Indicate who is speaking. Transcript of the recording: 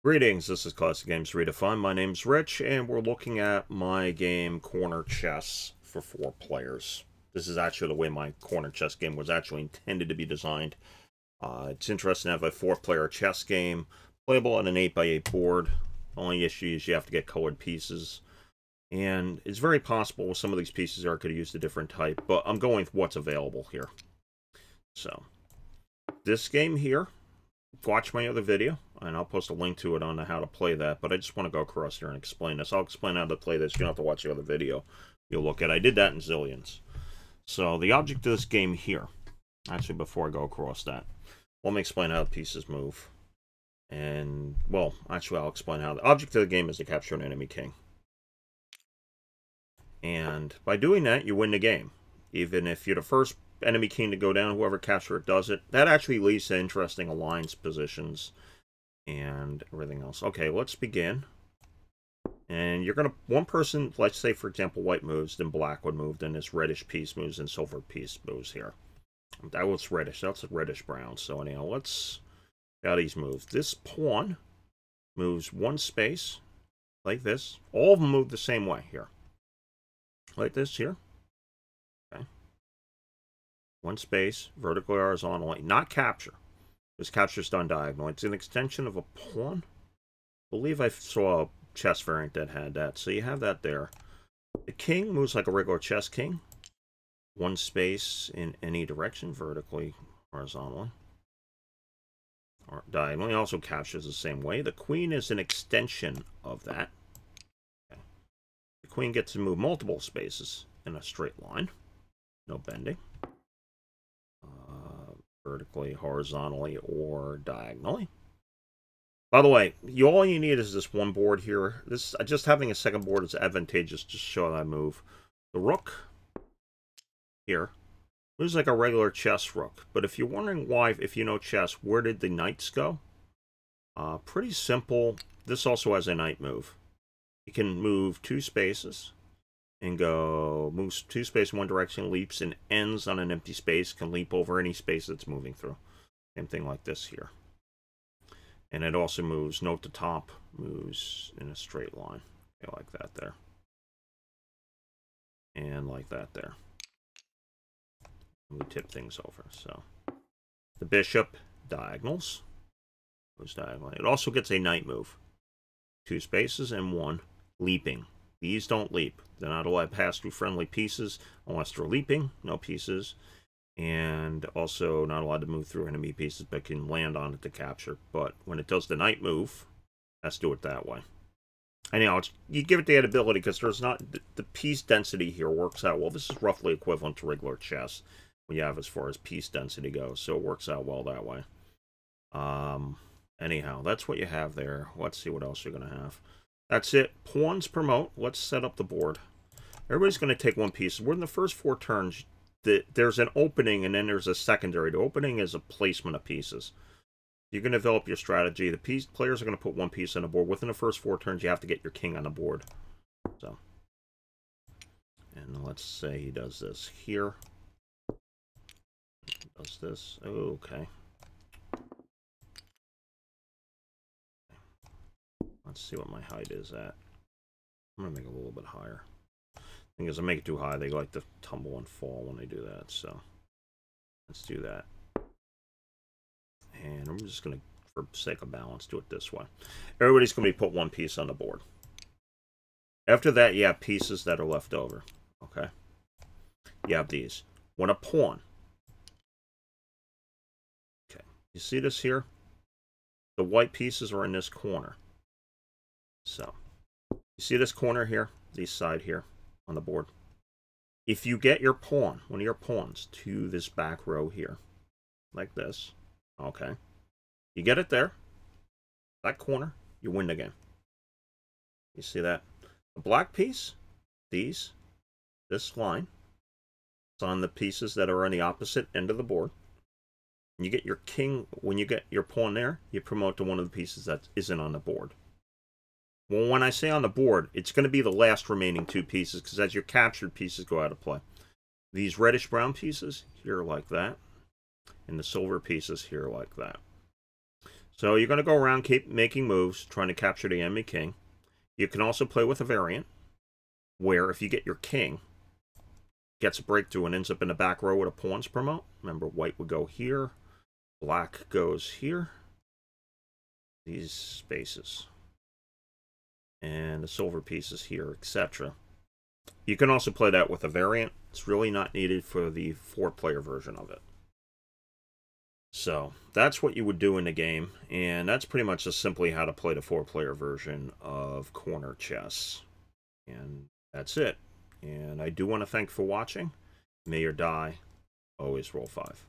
Speaker 1: Greetings, this is Classic Games Redefined. My name's Rich, and we're looking at my game Corner Chess for 4 players. This is actually the way my Corner Chess game was actually intended to be designed. It's interesting to have a 4-player chess game, playable on an 8x8 board. The only issue is you have to get colored pieces. And it's very possible with some of these pieces I could have used a different type, but I'm going with what's available here. So, this game here, watch my other video, and I'll post a link to it on how to play that, but I just want to go across here and explain this. I'll explain how to play this. You don't have to watch the other video. You'll look at it. I did that in Zillions. So the object of this game here, actually before I go across that, let me explain how the pieces move. And, well, actually I'll explain how the object of the game is to capture an enemy king. And by doing that, you win the game. Even if you're the first enemy king to go down, whoever captures it does it. That actually leads to interesting alliance positions and everything else. Okay, let's begin. And you're going to, one person, let's say for example white moves, then black would move, then this reddish piece moves, and silver piece moves here. That was reddish, that's a reddish brown. So anyhow, let's see how these move. This pawn moves one space, like this. All of them move the same way here. Like this here. Okay. One space, vertically, horizontally, not capture. This capture is done diagonally. It's an extension of a pawn. I believe I saw a chess variant that had that. So you have that there. The king moves like a regular chess king. One space in any direction, vertically, horizontally, or diagonally. Also captures the same way. The queen is an extension of that. Okay. The queen gets to move multiple spaces in a straight line. No bending. Vertically, horizontally, or diagonally. By the way, all you need is this one board here. This just having a second board is advantageous to show that move. The rook here moves like a regular chess rook. But if you're wondering why, if you know chess, where did the knights go? Pretty simple. This also has a knight move. You can move 2 spaces and go, moves 2 spaces in one direction, leaps and ends on an empty space, can leap over any space that's moving through. Same thing like this here. And it also moves, note the top, moves in a straight line. Okay, like that there. And like that there. We tip things over, so. The bishop diagonals. Goes diagonally. It also gets a knight move. 2 spaces and 1 leaping. These don't leap. They're not allowed to pass through friendly pieces unless they're leaping. No pieces. And also not allowed to move through enemy pieces, but can land on it to capture. But when it does the knight move, let's do it that way. Anyhow, you give it the ability because there's not... The piece density here works out well. This is roughly equivalent to regular chess we have as far as piece density goes. So it works out well that way. Anyhow, that's what you have there. Let's see what else you're going to have. That's it. Pawns promote. Let's set up the board. Everybody's going to take one piece. We're in the first 4 turns. There's an opening, and then there's a secondary. The opening is a placement of pieces. You're going to develop your strategy. The players are going to put one piece on the board. Within the first 4 turns, you have to get your king on the board. So, and let's say he does this here. Does this. Okay. Let's see what my height is at. I'm going to make it a little bit higher. Thing is, I make it too high, they like to tumble and fall when they do that, so let's do that. And I'm just going to, for sake of balance, do it this way. Everybody's going to be put one piece on the board. After that, you have pieces that are left over, okay? You have these. When a pawn. Okay, you see this here? The white pieces are in this corner. So, you see this corner here, this side here on the board. If you get your pawn, one of your pawns, to this back row here, like this, okay, you get it there, that corner, you win the game. You see that? The black piece, this line, it's on the pieces that are on the opposite end of the board. And you get your king, when you get your pawn there, you promote to one of the pieces that isn't on the board. Well, when I say on the board, it's going to be the last remaining 2 pieces, because as your captured pieces go out of play. These reddish-brown pieces here like that, and the silver pieces here like that. So you're going to go around, keep making moves, trying to capture the enemy king. You can also play with a variant, where if you get your king, gets a breakthrough and ends up in the back row with a pawns promote. Remember, white would go here, black goes here, these spaces, and the silver pieces here, etc. You can also play that with a variant. It's really not needed for the 4-player version of it. So that's what you would do in the game, and that's pretty much just simply how to play the 4-player version of corner chess. And that's it. And I do want to thank you for watching. May your die always roll 5.